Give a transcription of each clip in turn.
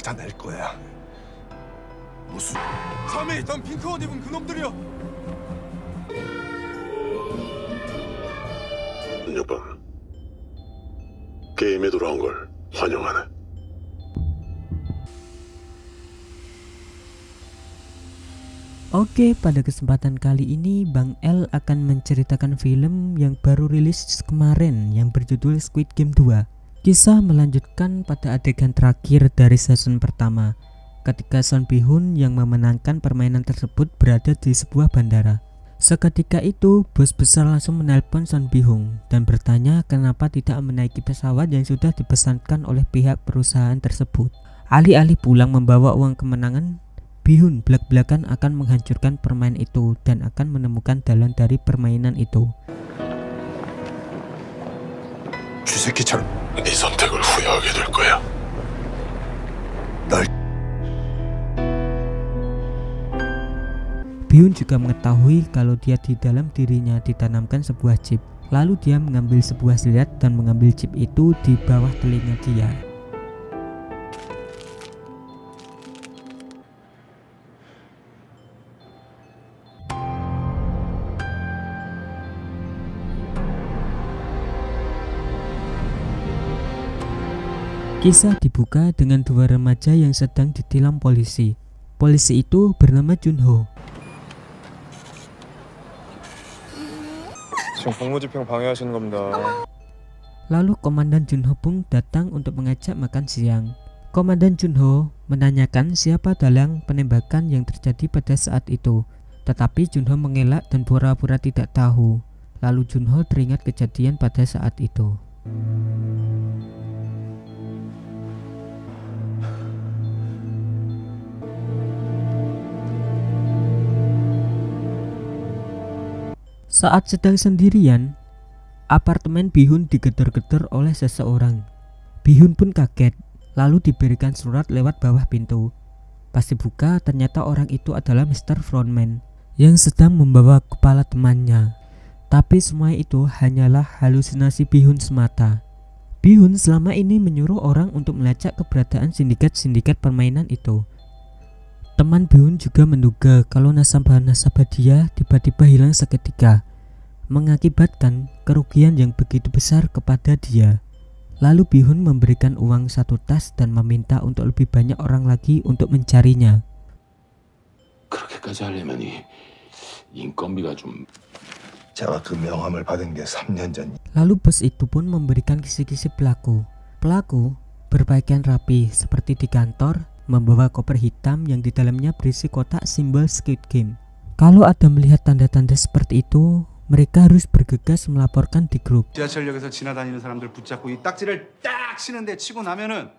찾아낼 거야. 무슨 섬에 있던 핑크 옷 입은 그놈들이여. 6번 게임에 돌아온 걸 환영하네. Oke, pada kesempatan kali ini Bang L akan menceritakan film yang baru rilis kemarin yang berjudul Squid Game 2. Kisah melanjutkan pada adegan terakhir dari season pertama, ketika Son Bi-hun yang memenangkan permainan tersebut berada di sebuah bandara. Seketika itu, bos besar langsung menelpon Son Bi-hun dan bertanya kenapa tidak menaiki pesawat yang sudah dipesankan oleh pihak perusahaan tersebut. Alih-alih pulang membawa uang kemenangan, Bi-hun belak-belakan akan menghancurkan permain itu dan akan menemukan jalan dari permainan itu. 쥐새끼처럼 네 선택을 후회하게 될 거야. 날 Bi-hun juga mengetahui kalau dia di dalam dirinya ditanamkan sebuah chip. Lalu dia mengambil sebuah silet dan mengambil chip itu di bawah telinga dia. Kisah dibuka dengan dua remaja yang sedang ditilang polisi. Polisi itu bernama Junho. 지금 공무집행 방해하시는 겁니다. Lalu Komandan Junho pun datang untuk mengajak makan siang. Komandan Junho menanyakan siapa dalang penembakan yang terjadi pada saat itu. Tetapi Junho mengelak dan pura-pura tidak tahu. Lalu Junho teringat kejadian pada saat itu. Saat sedang sendirian, apartemen Bi-hun digedor-gedor oleh seseorang. Bi-hun pun kaget, lalu diberikan surat lewat bawah pintu. Pas dibuka, ternyata orang itu adalah Mr. Frontman yang sedang membawa kepala temannya. Tapi semua itu hanyalah halusinasi Bi-hun semata. Bi-hun selama ini menyuruh orang untuk melacak keberadaan sindikat-sindikat permainan itu. Teman Bi-hun juga menduga kalau nasabah-nasabah dia tiba-tiba hilang seketika, mengakibatkan kerugian yang begitu besar kepada dia. Lalu Bi-hun memberikan uang satu tas dan meminta untuk lebih banyak orang lagi untuk mencarinya. 그렇게까지 하려면 인건비가 좀 제가 그 명함을 받은 게 3년 전. Lalu bos itu pun memberikan kisi-kisi pelaku. Pelaku berpakaian rapi seperti di kantor, membawa koper hitam yang di dalamnya berisi kotak simbol Squid Game. Kalau ada melihat tanda-tanda seperti itu, mereka harus bergegas melaporkan di grup. 지하철역에서 지나다니는 사람들 붙잡고 이 딱지를 딱 치는데 치고 나면은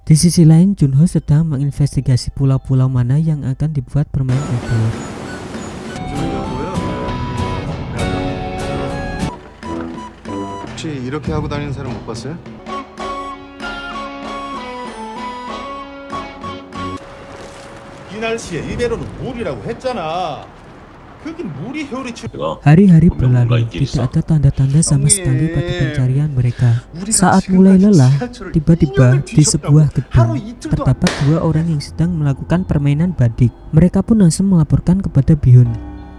Di sisi lain, Junho sedang menginvestigasi pulau-pulau mana yang akan dibuat permainan itu. 혹시 이렇게 하고 다니는 사람 못 봤어요? 이 날씨에 이대로는 물이라고 했잖아. 그게 물이 효리치. Hari-hari berlalu, tidak ada tanda-tanda sama sekali pada pencarian mereka. Saat mulai lelah, tiba-tiba di sebuah gedung terdapat dua orang yang sedang melakukan permainan badik. Mereka pun langsung melaporkan kepada Bi-hun.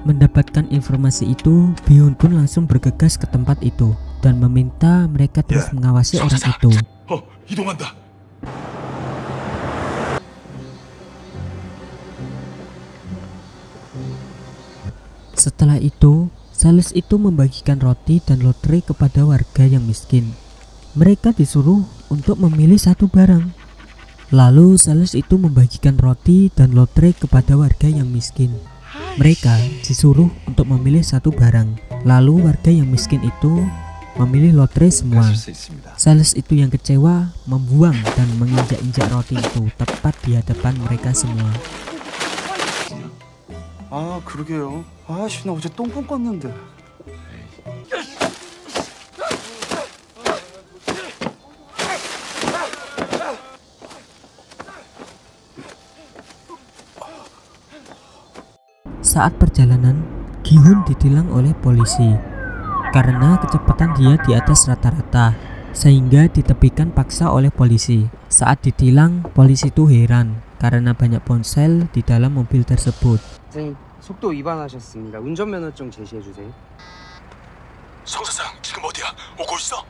Mendapatkan informasi itu, Bi-hun pun langsung bergegas ke tempat itu dan meminta mereka terus mengawasi orang itu. 이동한다. Setelah itu, sales itu membagikan roti dan lotre kepada warga yang miskin. Mereka disuruh untuk memilih satu barang. Lalu sales itu membagikan roti dan lotre kepada warga yang miskin. Mereka disuruh untuk memilih satu barang. Lalu warga yang miskin itu memilih lotre semua. Sales itu yang kecewa membuang dan menginjak-injak roti itu tepat di hadapan mereka semua. 아 그러게요. 아씨 나 어제 똥꿈 꿨는데. Saat perjalanan, Gi-hun ditilang oleh polisi karena kecepatan dia di atas rata-rata. sehingga ditepikan paksa oleh polisi. Saat ditilang, polisi itu heran karena banyak ponsel di dalam mobil tersebut. 선생님, 속도 위반하셨습니다. 운전면허증 제시해 주세요. 성 사장 지금 어디야? 오고 있어?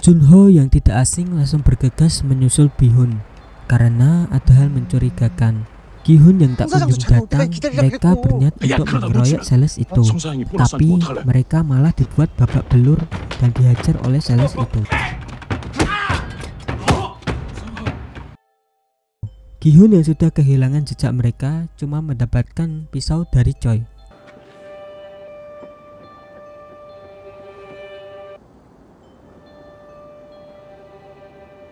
Junho yang tidak asing langsung bergegas menyusul Bihun karena ada hal mencurigakan. Gihun yang tak kunjung datang, mereka berniat untuk mengeroyok sales itu, tapi mereka malah dibuat babak belur dan dihajar oleh sales itu. Gihun yang sudah kehilangan jejak mereka cuma mendapatkan pisau dari Choi.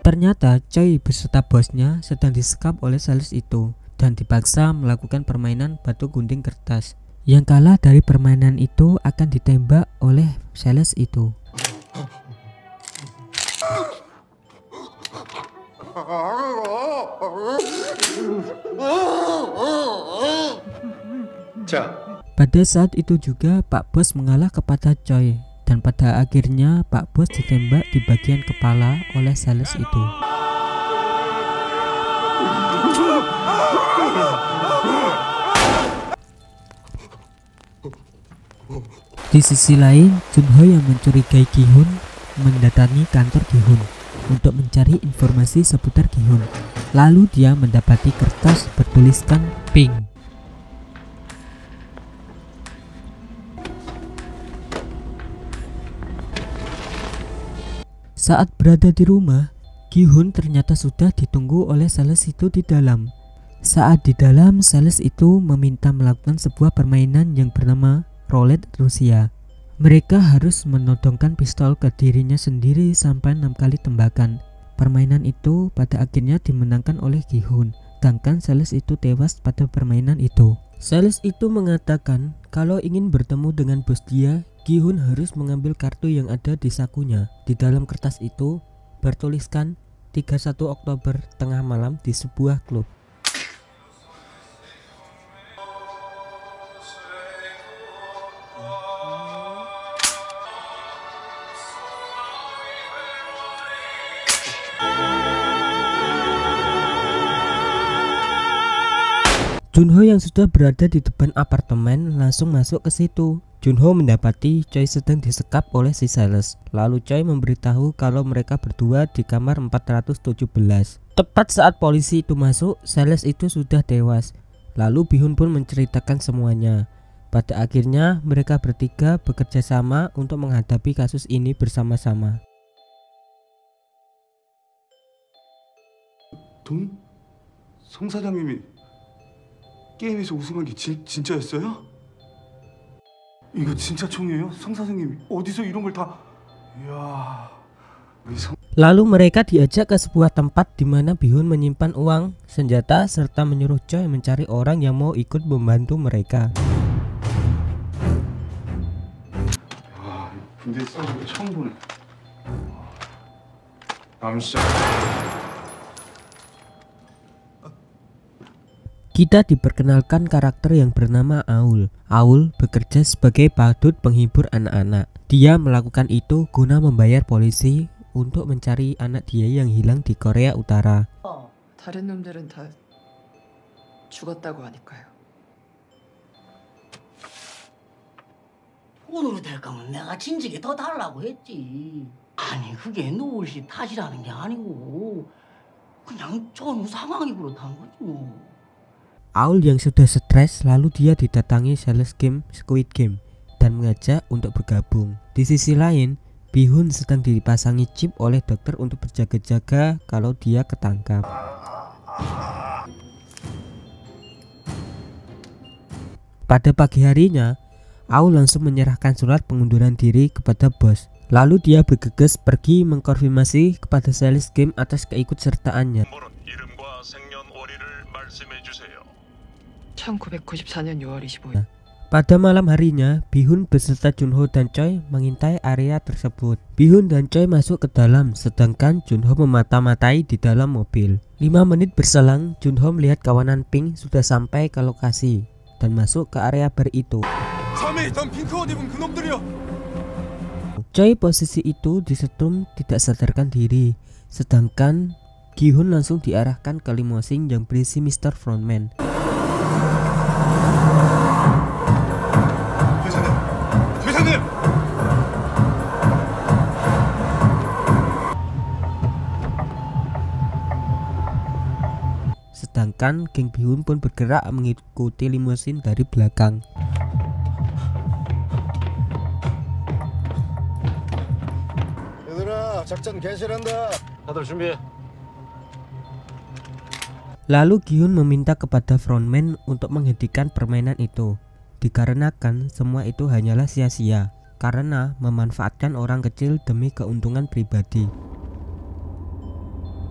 Ternyata Choi beserta bosnya sedang disekap oleh sales itu dan dipaksa melakukan permainan batu gunting kertas. Yang kalah dari permainan itu akan ditembak oleh sales itu. Pada saat itu juga Pak Bos mengalah kepada Choi. Dan pada akhirnya Pak Bos ditembak di bagian kepala oleh sales itu. Di sisi lain, Junho yang mencurigai Gihun mendatangi kantor Gihun untuk mencari informasi seputar Gihun. Lalu dia mendapati kertas bertuliskan Pink. Saat berada di rumah, Gihun ternyata sudah ditunggu oleh sales itu di dalam. Saat di dalam, sales itu meminta melakukan sebuah permainan yang bernama Roulette Rusia. Mereka harus menodongkan pistol ke dirinya sendiri sampai 6 kali tembakan. Permainan itu pada akhirnya dimenangkan oleh Gihun, sedangkan sales itu tewas pada permainan itu. Sales itu mengatakan kalau ingin bertemu dengan bos dia, Gihun harus mengambil kartu yang ada di sakunya. Di dalam kertas itu bertuliskan 31 Oktober tengah malam di sebuah klub. Junho yang sudah berada di depan apartemen langsung masuk ke situ. Junho mendapati Choi sedang disekap oleh si sales. Lalu Choi memberitahu kalau mereka berdua di kamar 417. Tepat saat polisi itu masuk, sales itu sudah tewas. Lalu Bihun pun menceritakan semuanya. Pada akhirnya mereka bertiga bekerja sama untuk menghadapi kasus ini bersama-sama. 돈? 성 사장님이 게임에서 우승한 게 진짜였어요? 이거 진짜 총이에요? 성 사장님이 어디서 이런 걸 다... 이야... Lalu mereka diajak ke sebuah tempat di mana Bihun menyimpan uang, senjata, serta menyuruh Choi mencari orang yang mau ikut membantu mereka. 아, 군대 싸우는 거 처음 보네. 남시장. Kita diperkenalkan karakter yang bernama Aul. Aul bekerja sebagai badut penghibur anak-anak. Dia melakukan itu guna membayar polisi untuk mencari anak dia yang hilang di Korea Utara. 다른 놈들은 다 죽었다고 하니까요. 돈으로 될 거면 내가 진즉에 더 달라고 했지. 아니 그게 노을씨 탓이라는 게 아니고 그냥 전 상황이 그렇다는 거지 뭐. Aul yang sudah stres lalu dia didatangi sales game Squid Game dan mengajak untuk bergabung. Di sisi lain, Bihun sedang dipasangi chip oleh dokter untuk berjaga-jaga kalau dia ketangkap. Pada pagi harinya, Aul langsung menyerahkan surat pengunduran diri kepada bos. Lalu dia bergegas pergi mengkonfirmasi kepada sales game atas keikutsertaannya. 1994년 6월 25일. Pada malam harinya, Bihun beserta Junho dan Choi mengintai area tersebut. Bihun dan Choi masuk ke dalam, sedangkan Junho memata-matai di dalam mobil. 5 menit berselang, Junho melihat kawanan Pink sudah sampai ke lokasi dan masuk ke area bar itu. 잠에 있던 핑크 옷 입은 그놈들이여. Choi posisi itu disetrum tidak sadarkan diri, sedangkan Gi-hun langsung diarahkan ke limousine yang berisi Mr. Frontman. 회장님! Sedangkan geng Bi-hun pun bergerak mengikuti limousine dari belakang. 얘들아, 작전 개시한다. 다들 준비해. Lalu Gi-hun meminta kepada Frontman untuk menghentikan permainan itu, dikarenakan semua itu hanyalah sia-sia karena memanfaatkan orang kecil demi keuntungan pribadi.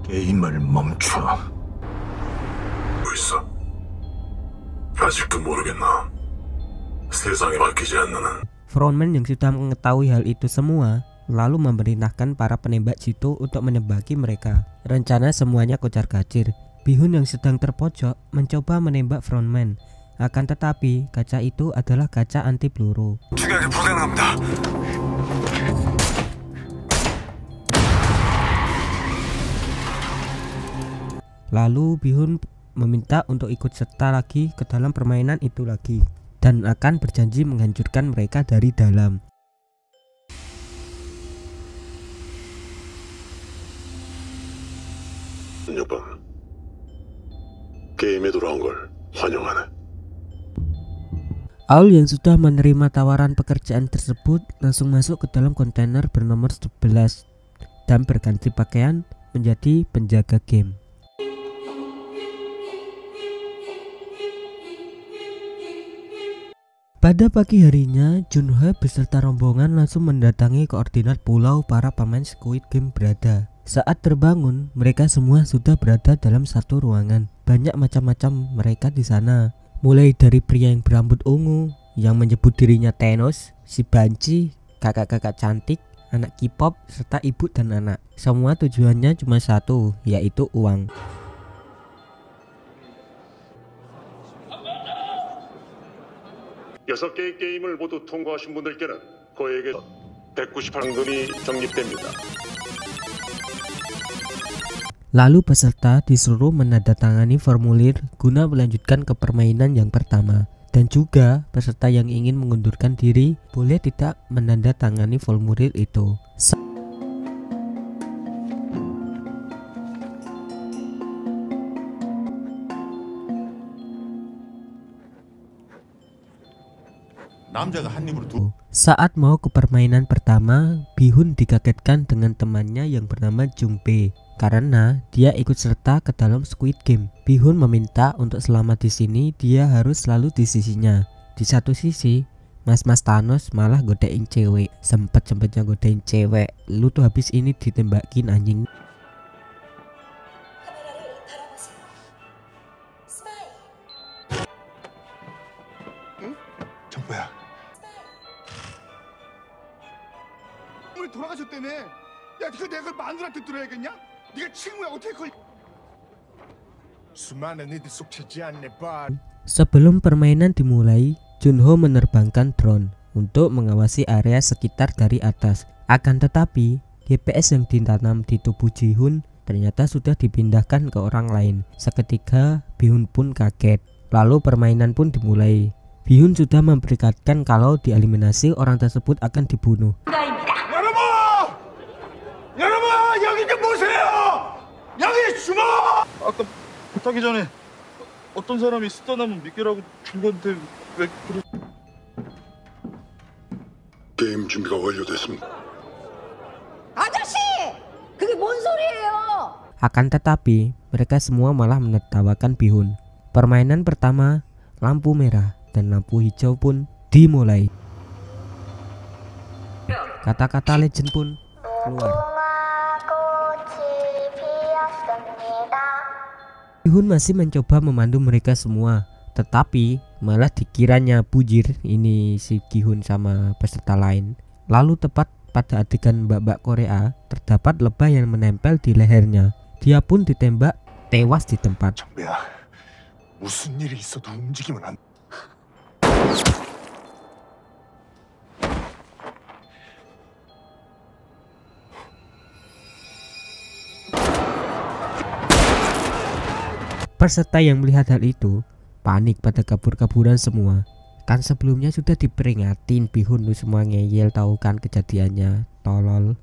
게임을 멈춰. 벌써? 아직도 모르겠나? 세상에 맡기지 않는 한. Frontman yang sudah mengetahui hal itu semua lalu memerintahkan para penembak jitu untuk menembaki mereka. Rencana semuanya kocar-kacir. Bi-hun yang sedang terpojok mencoba menembak Frontman, akan tetapi kaca itu adalah kaca anti peluru. 중요하게 불가능합니다. Lalu Bi-hun meminta untuk ikut serta lagi ke dalam permainan itu lagi dan akan berjanji menghancurkan mereka dari dalam. 여보, 게임에 돌아온 걸 환영하네. Aul yang sudah menerima tawaran pekerjaan tersebut langsung masuk ke dalam kontainer bernomor 11 dan berganti pakaian menjadi penjaga game. Pada pagi harinya, Junho beserta rombongan langsung mendatangi koordinat pulau para pemain Squid Game berada. Saat terbangun, mereka semua sudah berada dalam satu ruangan. Banyak macam-macam mereka di sana. Mulai dari pria yang berambut ungu, yang menyebut dirinya Thanos, si Banci, kakak-kakak cantik, anak K-pop, serta ibu dan anak. Semua tujuannya cuma satu, yaitu uang. 여섯 개의 게임을 모두 통과하신 분들께는 거액의 198황금이 적립됩니다. Lalu peserta disuruh menandatangani formulir guna melanjutkan ke permainan yang pertama. Dan juga peserta yang ingin mengundurkan diri boleh tidak menandatangani formulir itu. 남자가 한 입으로 두. Saat mau ke permainan pertama, Bi-hun dikagetkan dengan temannya yang bernama Jung-bae karena dia ikut serta ke dalam Squid Game. Bi-hun meminta untuk selama di sini dia harus selalu di sisinya. Di satu sisi, Mas-mas Thanos malah godain cewek. Sempet-sempetnya godain cewek. Lu tuh habis ini ditembakin anjing. 정보야. 오늘 돌아가셨다며? 야, 그 내가 마누라한테 들어야겠냐? 네가 친구야 어떻게 그걸? 수많은 이들 속치지 않네 봐. Sebelum permainan dimulai, Junho menerbangkan drone untuk mengawasi area sekitar dari atas. Akan tetapi, GPS yang ditanam di tubuh Ji-hun ternyata sudah dipindahkan ke orang lain. Seketika, Bi-hun pun kaget. Lalu permainan pun dimulai. Bi-hun sudah memperlihatkan kalau dieliminasi orang tersebut akan dibunuh. 여러분 여기 좀 보세요. 여기 주먹. 아까 부탁하기 전에 어떤 사람이 쓰다남은 미끼라고 준 건데 왜 그래? 게임 준비가 완료됐습니다. 아저씨! 그게 뭔 소리예요? Akan tetapi, mereka semua malah menertawakan Bi-hun. Permainan pertama, lampu merah dan lampu hijau pun dimulai. Kata-kata legend pun keluar. Bi-hun masih mencoba memandu mereka semua, tetapi malah dikiranya bujir ini si Gi-hun sama peserta lain. Lalu tepat pada adegan mbak-mbak Korea, terdapat lebah yang menempel di lehernya. Dia pun ditembak tewas di tempat. 정배야, 무슨 일이 있어도 움직이면 안. Peserta yang melihat hal itu panik pada kabur-kaburan semua. Kan sebelumnya sudah diperingatin Bihun, lu semua ngeyel, tahu kan kejadiannya, tolol.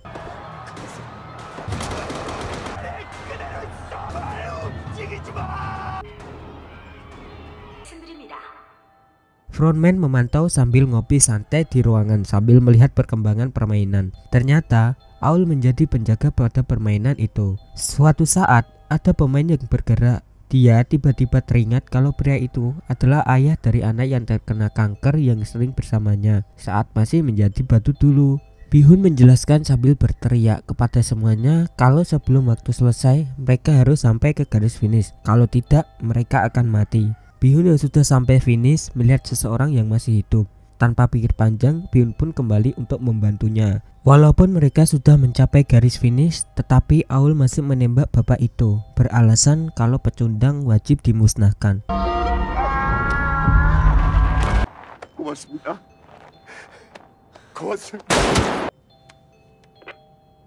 Frontman memantau sambil ngopi santai di ruangan sambil melihat perkembangan permainan. Ternyata Aul menjadi penjaga pada permainan itu. Suatu saat ada pemain yang bergerak. Dia tiba-tiba teringat kalau pria itu adalah ayah dari anak yang terkena kanker yang sering bersamanya saat masih menjadi badut dulu. Bihun menjelaskan sambil berteriak kepada semuanya kalau sebelum waktu selesai mereka harus sampai ke garis finish. Kalau tidak mereka akan mati. Bihun yang sudah sampai finish melihat seseorang yang masih hidup. Tanpa pikir panjang, Bihun pun kembali untuk membantunya. Walaupun mereka sudah mencapai garis finish, tetapi Aul masih menembak bapak itu, beralasan kalau pecundang wajib dimusnahkan.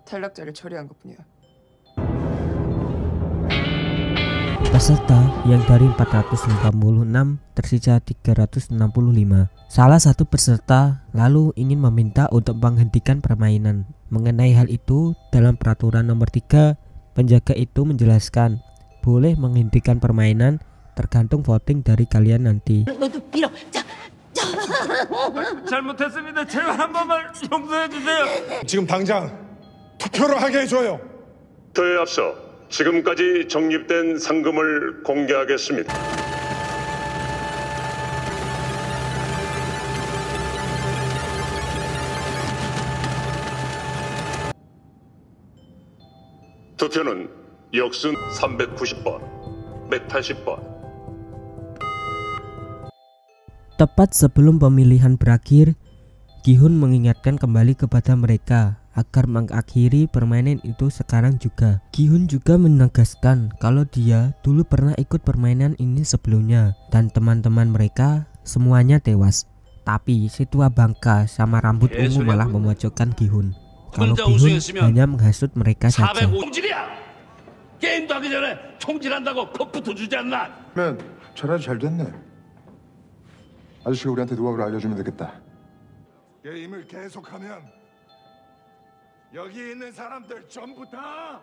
탈락자를 처리한 것뿐이야. Peserta yang dari 456 tersisa 365. Salah satu peserta lalu ingin meminta untuk menghentikan permainan. Mengenai hal itu, dalam peraturan nomor 3, penjaga itu menjelaskan boleh menghentikan permainan tergantung voting dari kalian nanti. 잘못했습니다. 제발 한 번만 용서해 주세요. 지금 당장 투표를 하게 해줘요. 그에 앞서 지금까지 적립된 상금을 공개하겠습니다. 투표는 역순 390번, 180번. Tepat sebelum pemilihan berakhir, Gihun mengingatkan kembali kepada mereka agar mengakhiri permainan itu sekarang juga. Gihun juga menegaskan kalau dia dulu pernah ikut permainan ini sebelumnya dan teman-teman mereka semuanya tewas. Tapi si tua bangka sama rambut ungu malah memojokkan Gihun. Kalau Gihun hanya menghasut mereka saja. 게임도 하기 전에 총질한다고 컵부터 주지 않나? 그러면 전화도 잘 됐네. 아저씨가 우리한테 노하우를 알려주면 되겠다. 게임을 계속하면 여기 있는 사람들 전부 다.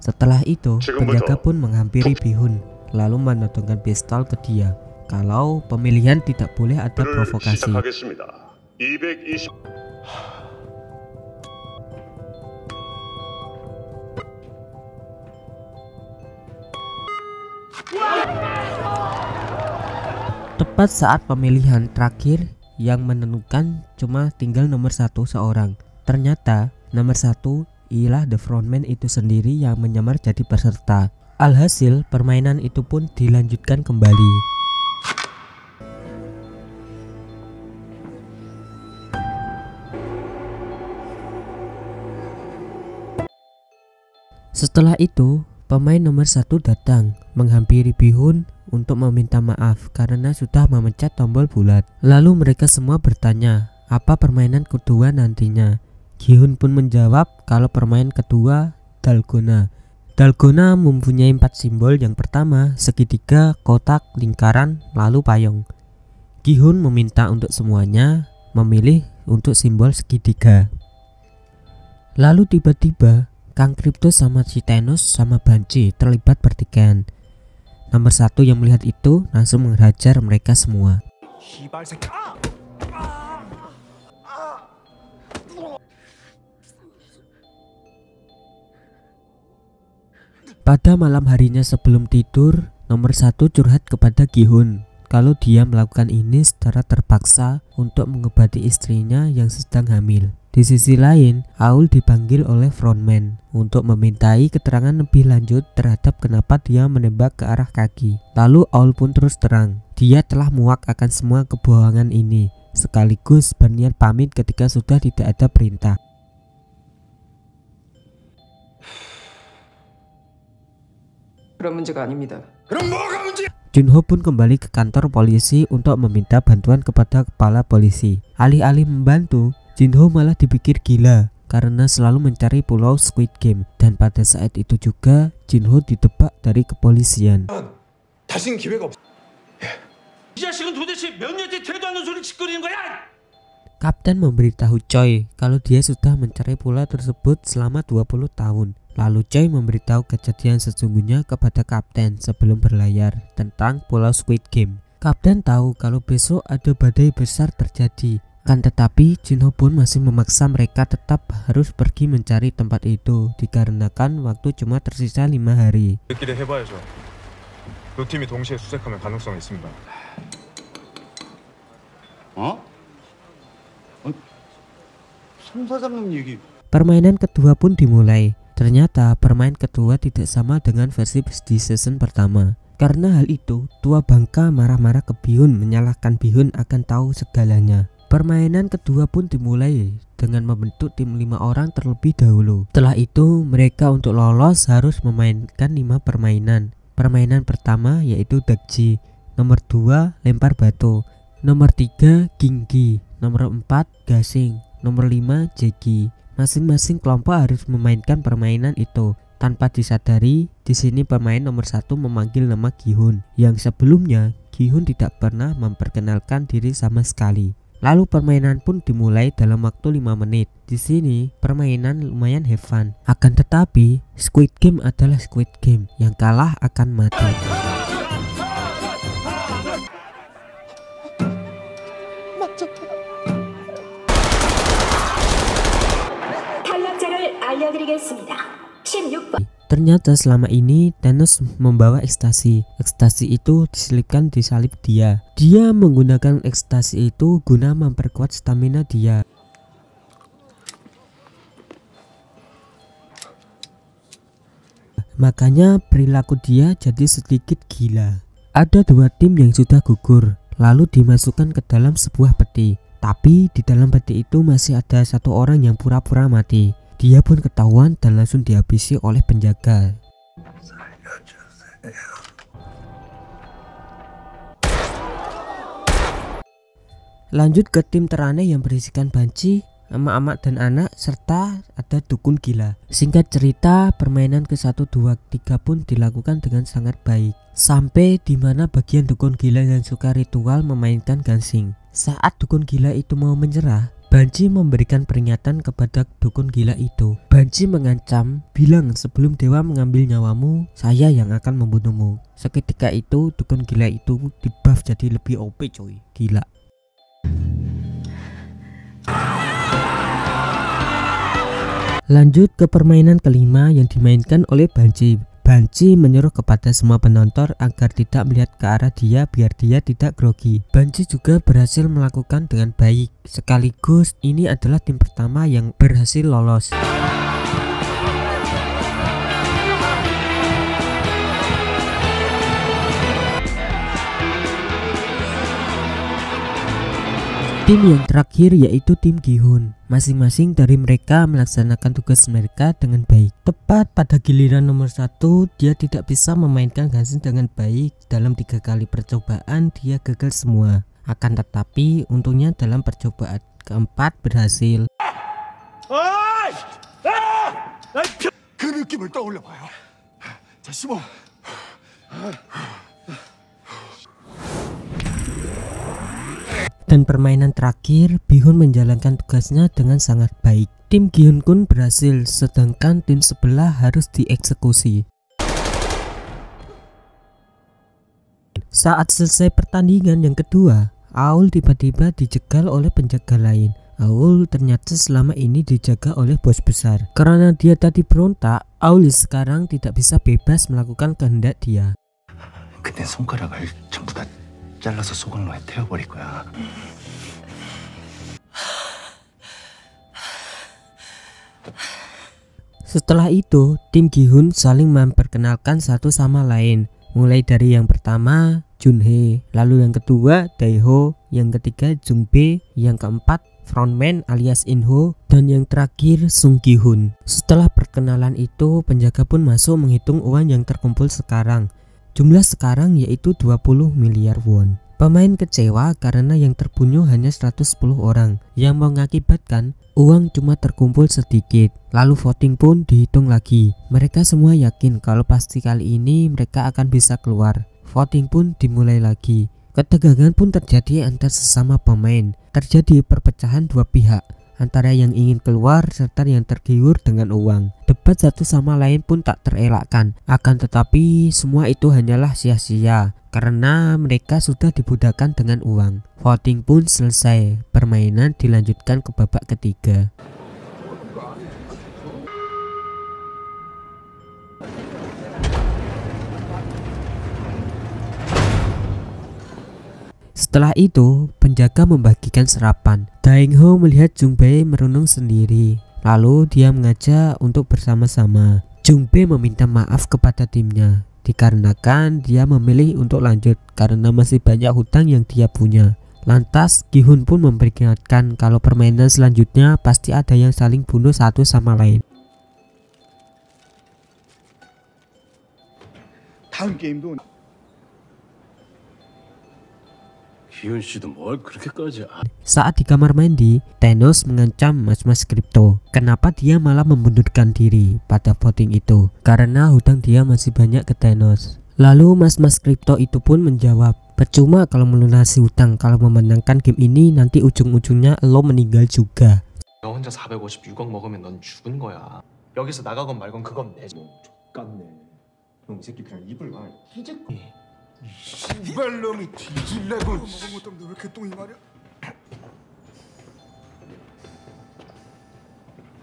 Setelah itu, penjaga pun menghampiri Bihun lalu menodongkan pistol ke dia. Kalau pemilihan tidak boleh ada provokasi. 시작하겠습니다. 220. Tepat saat pemilihan terakhir yang menentukan cuma tinggal nomor 1 seorang. Ternyata nomor 1 ialah The Frontman itu sendiri yang menyamar jadi peserta. Alhasil permainan itu pun dilanjutkan kembali. Setelah itu pemain nomor 1 datang menghampiri Bihun untuk meminta maaf karena sudah memencet tombol bulat. Lalu mereka semua bertanya apa permainan kedua nantinya. Gihun pun menjawab kalau permainan kedua Dalgona. Dalgona mempunyai 4 simbol. Yang pertama segitiga, kotak, lingkaran, lalu payung. Gihun meminta untuk semuanya memilih untuk simbol segitiga. Lalu tiba-tiba Kang Crypto sama si Thanos sama Banshee terlibat pertikaian. Nomor 1 yang melihat itu langsung menghajar mereka semua. Pada malam harinya sebelum tidur, nomor 1 curhat kepada Gihun kalau dia melakukan ini secara terpaksa untuk mengobati istrinya yang sedang hamil. Di sisi lain, Aul dipanggil oleh Frontman untuk memintai keterangan lebih lanjut terhadap kenapa dia menembak ke arah kaki. Lalu Aul pun terus terang, dia telah muak akan semua kebohongan ini, sekaligus berniat pamit ketika sudah tidak ada perintah. 그런 문제가 아닙니다. Junho pun kembali ke kantor polisi untuk meminta bantuan kepada kepala polisi. Alih-alih membantu, Junho malah dipikir gila karena selalu mencari pulau Squid Game. Dan pada saat itu juga Junho ditebak dari kepolisian. 다신 기회가 없. 이 자식은 도대체 몇 년째 되도 않는 소리 짓거리는 거야? Kapten memberitahu Choi kalau dia sudah mencari bola tersebut selama 20 tahun. Lalu Choi memberitahu kejadian sesungguhnya kepada Kapten sebelum berlayar tentang Pulau Squid Game. Kapten tahu kalau besok ada badai besar terjadi. Kan tetapi Junho pun masih memaksa mereka tetap harus pergi mencari tempat itu dikarenakan waktu cuma tersisa 5 hari. 우리끼리 해봐야죠. 두 팀이 동시에 수색하면 가능성이 있습니다. 송 사장님 얘기. Permainan kedua pun dimulai. Ternyata permain kedua tidak sama dengan versi di season pertama. Karena hal itu, tua bangka marah-marah ke Bihun menyalahkan Bihun akan tahu segalanya. Permainan kedua pun dimulai dengan membentuk tim 5 orang terlebih dahulu. Setelah itu, mereka untuk lolos harus memainkan 5 permainan. Permainan pertama yaitu Dakji, nomor 2 lempar batu, nomor 3 Ginggi, nomor 4 gasing, nomor 5 jegi. Masing-masing kelompok harus memainkan permainan itu. Tanpa disadari, di sini pemain nomor 1 memanggil nama Gihun, yang sebelumnya Gihun tidak pernah memperkenalkan diri sama sekali. Lalu permainan pun dimulai dalam waktu 5 menit. Di sini permainan lumayan have fun. Akan tetapi Squid Game adalah Squid Game, yang kalah akan mati. 탈락자를 알려드리겠습니다. 16번. Ternyata selama ini Thanos membawa ekstasi. Ekstasi itu diselipkan di salib dia. Dia menggunakan ekstasi itu guna memperkuat stamina dia. Makanya perilaku dia jadi sedikit gila. Ada 2 tim yang sudah gugur, lalu dimasukkan ke dalam sebuah peti. Tapi di dalam peti itu masih ada 1 orang yang pura-pura mati. Dia pun ketahuan dan langsung dihabisi oleh penjaga. Lanjut ke tim teraneh yang berisikan banci, emak-emak dan anak, serta ada dukun gila. Singkat cerita, permainan ke 1, 2, 3 pun dilakukan dengan sangat baik. Sampai dimana bagian dukun gila yang suka ritual memainkan gansing. Saat dukun gila itu mau menyerah, Banci memberikan peringatan kepada dukun gila itu. Banci mengancam, bilang sebelum dewa mengambil nyawamu, saya yang akan membunuhmu. Seketika itu dukun gila itu dibuff jadi lebih OP coy, gila. Lanjut ke permainan kelima yang dimainkan oleh Banci. Banci menyuruh kepada semua penonton agar tidak melihat ke arah dia biar dia tidak grogi. Banci juga berhasil melakukan dengan baik. Sekaligus ini adalah tim pertama yang berhasil lolos. Tim yang terakhir yaitu tim Gihun. Masing-masing dari mereka melaksanakan tugas mereka dengan baik. Tepat pada giliran nomor 1, dia tidak bisa memainkan gansing dengan baik. Dalam 3 kali percobaan dia gagal semua. Akan tetapi untungnya dalam percobaan keempat berhasil. 그 느낌을 떠올려봐요. 자, 시모. Dan permainan terakhir, Bihun menjalankan tugasnya dengan sangat baik. Tim Gihun Kun berhasil, sedangkan tim sebelah harus dieksekusi. Saat selesai pertandingan yang kedua, Aul tiba-tiba dijegal oleh penjaga lain. Aul ternyata selama ini dijaga oleh bos besar. Karena dia tadi berontak, Aul sekarang tidak bisa bebas melakukan kehendak dia. 근데 손가락을 전부 다 잘라서 소각로에 태워버릴 거야. Setelah itu, tim Gihun saling memperkenalkan satu sama lain. Mulai dari yang pertama, Junhee, lalu yang kedua, Daeho, yang ketiga, Jungbae, yang keempat, frontman alias Inho, dan yang terakhir, Sung Gi-hun. Setelah perkenalan itu, penjaga pun masuk menghitung uang yang terkumpul sekarang. Jumlah sekarang yaitu 20 miliar won. Pemain kecewa karena yang terbunuh hanya 110 orang, yang mengakibatkan uang cuma terkumpul sedikit. Lalu voting pun dihitung lagi. Mereka semua yakin kalau pasti kali ini mereka akan bisa keluar. Voting pun dimulai lagi. Ketegangan pun terjadi antar sesama pemain. Terjadi perpecahan dua pihak, antara yang ingin keluar serta yang tergiur dengan uang. Debat satu sama lain pun tak terelakkan. Akan tetapi semua itu hanyalah sia-sia karena mereka sudah dibudakkan dengan uang. Voting pun selesai. Permainan dilanjutkan ke babak ketiga. Setelah itu, penjaga membagikan serapan. Daeng Ho melihat Jung Bae merenung sendiri. Lalu dia mengajak untuk bersama-sama. Jung Bae meminta maaf kepada timnya dikarenakan dia memilih untuk lanjut karena masih banyak hutang yang dia punya. Lantas Ki Hun pun memperingatkan kalau permainan selanjutnya pasti ada yang saling bunuh satu sama lain. 다음 게임도 기훈 씨도 뭘 그렇게까지 Saat di kamar mandi, Thanos mengancam Mas-Mas Kripto. Kenapa dia malah memundurkan diri pada voting itu? Karena hutang dia masih banyak ke Thanos. Lalu Mas-Mas Kripto itu pun menjawab, percuma kalau melunasi hutang, kalau memenangkan game ini nanti ujung-ujungnya lo meninggal juga. 너 혼자 456억 먹으면 넌 죽은 거야. 여기서 나가건 말건 그건 내 X같네. 형 이 새끼 그냥 입을 말. 이발놈이 뒤질래고 먹은 것도 왜 이렇게 똥이 말이야?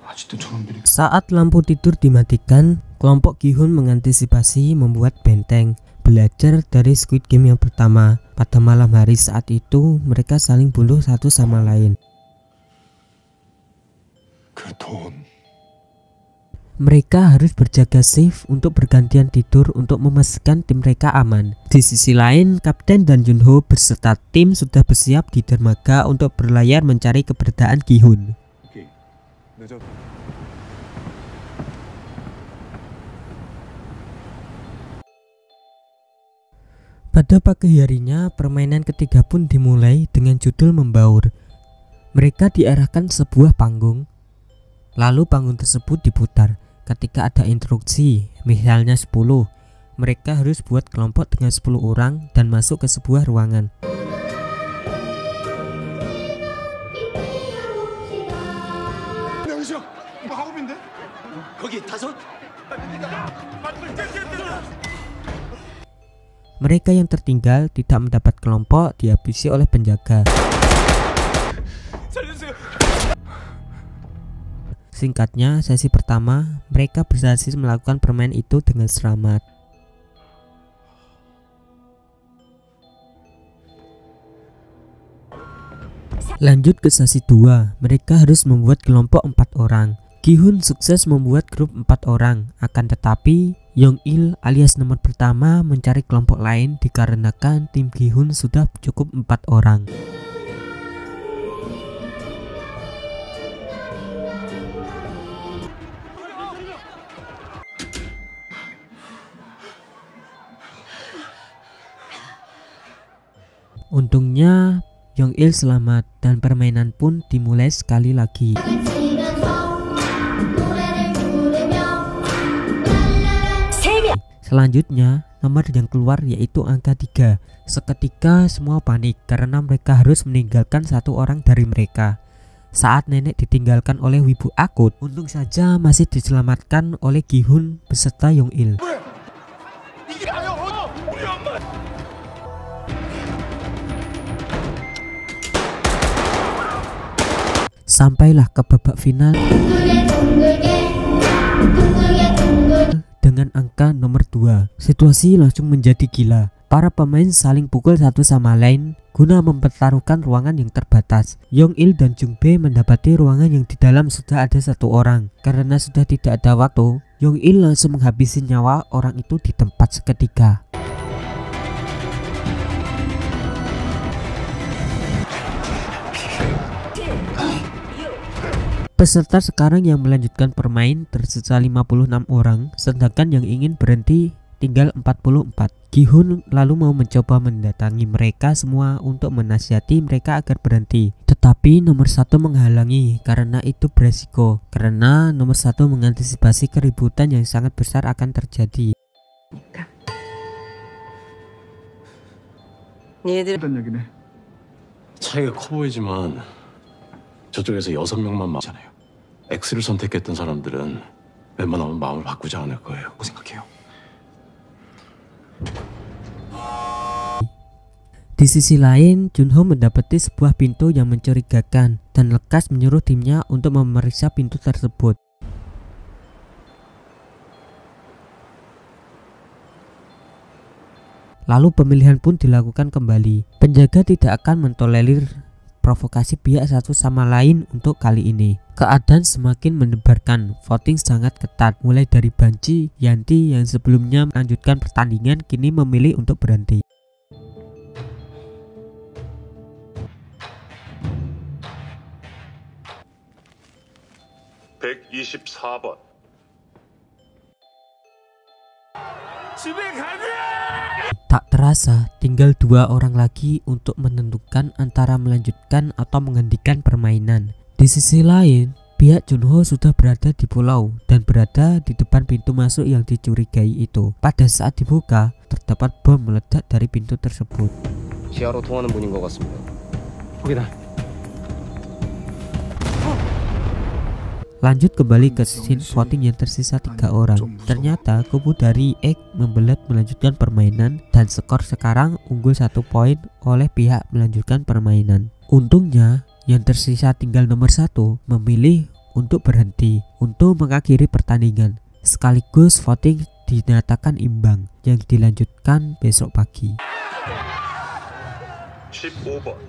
아직도 저놈들이 Saat lampu tidur dimatikan, kelompok Ki Hun mengantisipasi membuat benteng. Belajar dari Squid Game yang pertama. Pada malam hari saat itu mereka saling bunuh satu sama lain. Mereka harus berjaga shift untuk bergantian tidur untuk memastikan tim mereka aman. Di sisi lain, Kapten dan Junho beserta tim sudah bersiap di dermaga untuk berlayar mencari keberadaan Ki Hun. Pada pagi harinya, permainan ketiga pun dimulai dengan judul membaur. Mereka diarahkan sebuah panggung, lalu panggung tersebut diputar. Ketika ada instruksi, misalnya 10, mereka harus buat kelompok dengan 10 orang dan masuk ke sebuah ruangan. Mereka yang tertinggal tidak mendapat kelompok dihabisi oleh penjaga. Singkatnya, sesi pertama mereka berhasil melakukan permainan itu dengan selamat. Lanjut ke sesi 2, mereka harus membuat kelompok 4 orang. Ki Hun sukses membuat grup 4 orang, akan tetapi Yong Il alias nomor pertama mencari kelompok lain dikarenakan tim Ki Hun sudah cukup 4 orang. Untungnya Yong Il selamat dan permainan pun dimulai sekali lagi. Selanjutnya nomor yang keluar yaitu angka 3. Seketika semua panik karena mereka harus meninggalkan satu orang dari mereka. Saat nenek ditinggalkan oleh wibu akut, untung saja masih diselamatkan oleh Ki Hun beserta Yong Il. Sampailah ke babak final dengan angka nomor 2. Situasi langsung menjadi gila. Para pemain saling pukul satu sama lain guna mempertaruhkan ruangan yang terbatas. Yong Il dan Jung Bae mendapati ruangan yang di dalam sudah ada satu orang. Karena sudah tidak ada waktu, Yong Il langsung menghabisi nyawa orang itu di tempat seketika. Peserta sekarang yang melanjutkan permain tersisa 56 orang, sedangkan yang ingin berhenti tinggal 44. Ki Hun lalu mau mencoba mendatangi mereka semua untuk menasihati mereka agar berhenti. Tetapi nomor 1 menghalangi karena itu beresiko. Karena nomor 1 mengantisipasi keributan yang sangat besar akan terjadi. 얘들 일단 얘기네. 차이가 커 보이지만 저쪽에서 6명만 많잖아요. X를 선택했던 사람들은 웬만하면 마음을 바꾸지 않을 거예요. 생각해요. Di sisi lain, Junho mendapati sebuah pintu yang mencurigakan dan lekas menyuruh timnya untuk memeriksa pintu tersebut. Lalu pemilihan pun dilakukan kembali. Penjaga tidak akan mentolerir provokasi pihak satu sama lain untuk kali ini. Keadaan semakin mendebarkan, voting sangat ketat. Mulai dari Banci, Yanti yang sebelumnya melanjutkan pertandingan kini memilih untuk berhenti. (124번) Tak terasa, tinggal 2 orang lagi untuk menentukan antara melanjutkan atau menghentikan permainan. Di sisi lain, pihak Junho sudah berada di pulau dan berada di depan pintu masuk yang dicurigai itu. Pada saat dibuka, terdapat bom meledak dari pintu tersebut. 지하로 통하는 문인 것 같습니다. 거기다. Lanjut kembali ke scene voting yang tersisa 3 orang. Ternyata kubu dari X membelat melanjutkan permainan dan skor sekarang unggul 1 poin oleh pihak melanjutkan permainan. Untungnya yang tersisa tinggal nomor 1 memilih untuk berhenti untuk mengakhiri pertandingan. Sekaligus voting dinyatakan imbang yang dilanjutkan besok pagi. 15번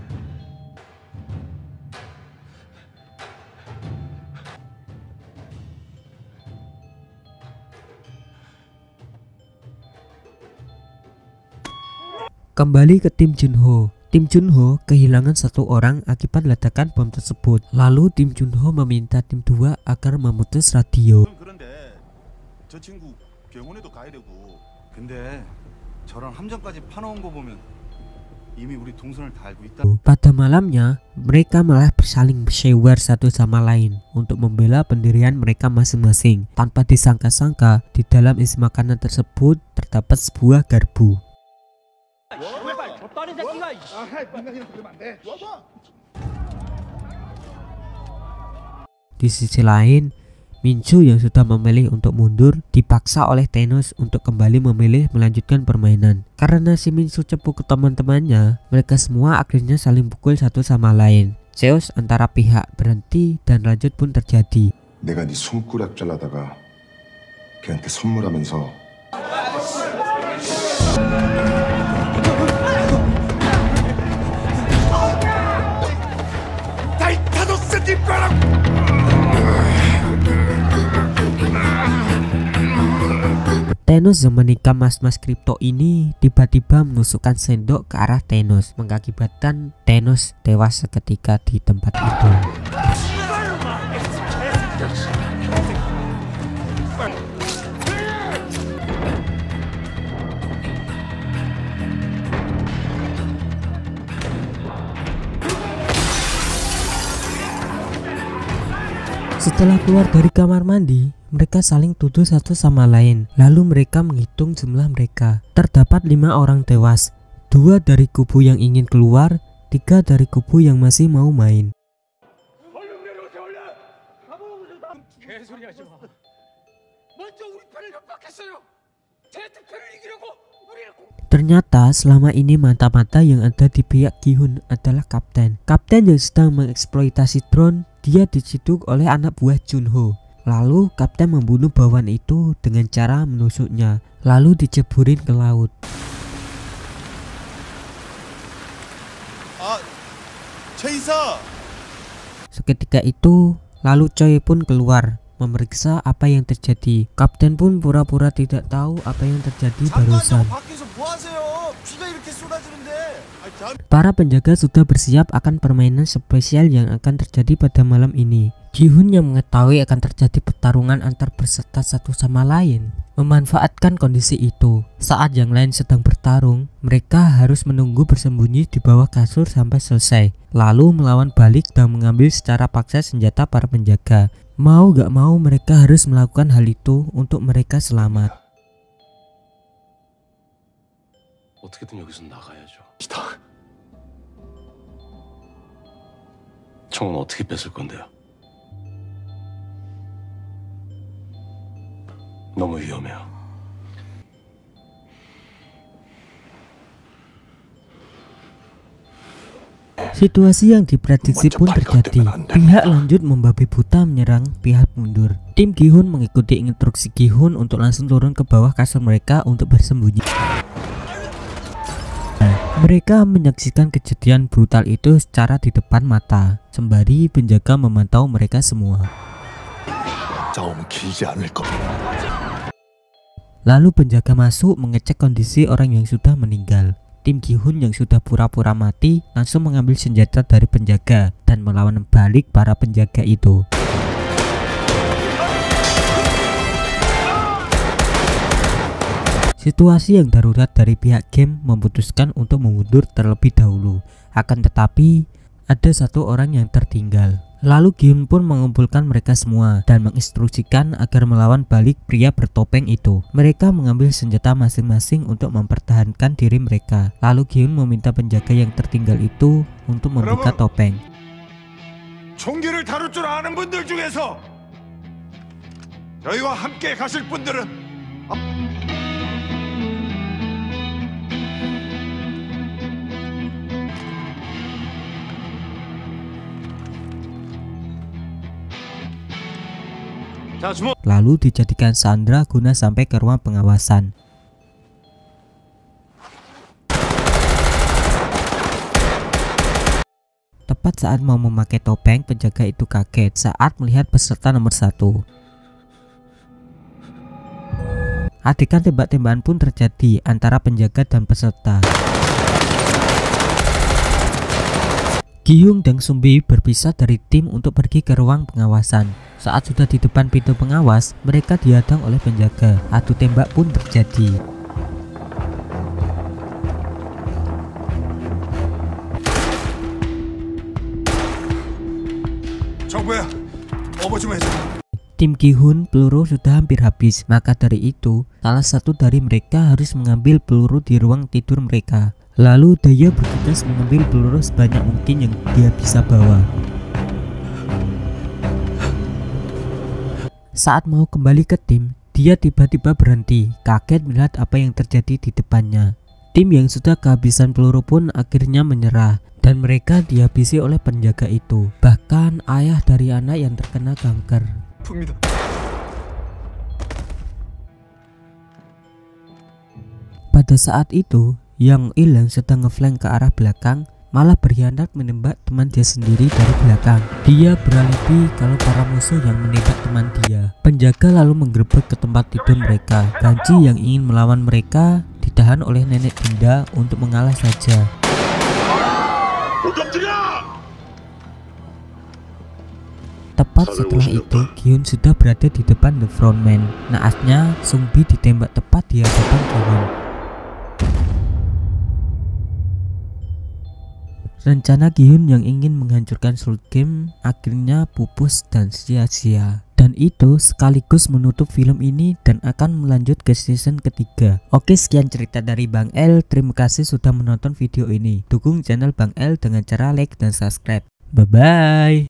Kembali ke tim Junho. Tim Junho kehilangan 1 orang akibat ledakan bom tersebut. Lalu tim Junho meminta tim 2 agar memutus radio. 저 친구 병원에도 가야 되고. 근데 저런 함정까지 파놓은 거 보면 이미 우리 동선을 다 알고 있다. Pada malamnya, mereka malah saling sewer satu sama lain untuk membela pendirian mereka masing-masing. Tanpa disangka-sangka, di dalam isi makanan tersebut terdapat sebuah garpu. Di sisi lain, Minchu yang sudah memilih untuk mundur dipaksa oleh Thanos untuk kembali memilih melanjutkan permainan. Karena si Minchu cepu ke teman-temannya, mereka semua akhirnya saling pukul satu sama lain. Chaos antara pihak berhenti dan lanjut pun terjadi. 내가 네 손가락 잘라다가 걔한테 선물하면서 Thanos yang menikam mas-mas kripto ini tiba-tiba menusukkan sendok ke arah Thanos, mengakibatkan Thanos tewas seketika di tempat itu. Setelah keluar dari kamar mandi, mereka saling tuduh satu sama lain. Lalu mereka menghitung jumlah mereka. Terdapat 5 orang tewas, 2 dari kubu yang ingin keluar, 3 dari kubu yang masih mau main. Ternyata selama ini mata-mata yang ada di pihak Gi-hun adalah kapten. Kapten yang sedang mengeksploitasi drone. Dia diciduk oleh anak buah Junho. Lalu kapten membunuh bawahan itu dengan cara menusuknya, lalu diceburin ke laut. Seketika itu, lalu Choi pun keluar memeriksa apa yang terjadi. Kapten pun pura-pura tidak tahu apa yang terjadi barusan. Para penjaga sudah bersiap akan permainan spesial yang akan terjadi pada malam ini. Gi-hun yang mengetahui akan terjadi pertarungan antar peserta satu sama lain memanfaatkan kondisi itu. Saat yang lain sedang bertarung, mereka harus menunggu bersembunyi di bawah kasur sampai selesai, lalu melawan balik dan mengambil secara paksa senjata para penjaga. Mau gak mau mereka harus melakukan hal itu untuk mereka selamat. 어떻게든 여기서 나가야죠. 총은 어떻게 뺐을 건데요? 너무 위험해요. Situasi yang diprediksi pun terjadi. Pihak lanjut membabi buta menyerang pihak mundur. Tim Gi-hun mengikuti instruksi Gi-hun untuk langsung turun ke bawah kasur mereka untuk bersembunyi. Mereka menyaksikan kejadian brutal itu secara di depan mata, sembari penjaga memantau mereka semua. Lalu penjaga masuk mengecek kondisi orang yang sudah meninggal. Tim Gi-hun yang sudah pura-pura mati langsung mengambil senjata dari penjaga dan melawan balik para penjaga itu. Situasi yang darurat dari pihak game memutuskan untuk mundur terlebih dahulu. Akan tetapi ada satu orang yang tertinggal. Lalu Gi-hun pun mengumpulkan mereka semua dan menginstruksikan agar melawan balik pria bertopeng itu. Mereka mengambil senjata masing-masing untuk mempertahankan diri mereka. Lalu Gi-hun meminta penjaga yang tertinggal itu untuk membuka topeng. 총기를 다룰 줄 아는 분들 중에서 저희와 함께 가실 분들은 Lalu dijadikan sandera guna sampai ke ruang pengawasan. Tepat saat mau memakai topeng, penjaga itu kaget saat melihat peserta nomor 1. Adegan tembak-tembakan pun terjadi antara penjaga dan peserta. Gi-hun dan Sumbi berpisah dari tim untuk pergi ke ruang pengawasan. Saat sudah di depan pintu pengawas, mereka dihadang oleh penjaga. Adu tembak pun terjadi. Tim Gi-hun peluru sudah hampir habis, maka dari itu salah satu dari mereka harus mengambil peluru di ruang tidur mereka. Lalu Daya bertugas mengambil peluru sebanyak mungkin yang dia bisa bawa. Saat mau kembali ke tim, dia tiba-tiba berhenti, kaget melihat apa yang terjadi di depannya. Tim yang sudah kehabisan peluru pun akhirnya menyerah dan mereka dihabisi oleh penjaga itu. Bahkan ayah dari anak yang terkena kanker. Pada saat itu, Yang Il yang sedang ngeflank ke arah belakang malah berkhianat menembak teman dia sendiri dari belakang. Dia beralibi kalau para musuh yang menembak teman dia. Penjaga lalu menggerebek ke tempat tidur mereka. Ganji yang ingin melawan mereka ditahan oleh nenek Dinda untuk mengalah saja. Tepat setelah itu, Gi-hun sudah berada di depan The Frontman. Naasnya, Sumbi ditembak tepat di hadapan Gi-hun. Rencana Gi-hun yang ingin menghancurkan Seoul Game akhirnya pupus dan sia-sia. Dan itu sekaligus menutup film ini dan akan melanjut ke season ketiga. Oke, sekian cerita dari Bang El. Terima kasih sudah menonton video ini. Dukung channel Bang El dengan cara like dan subscribe. Bye-bye.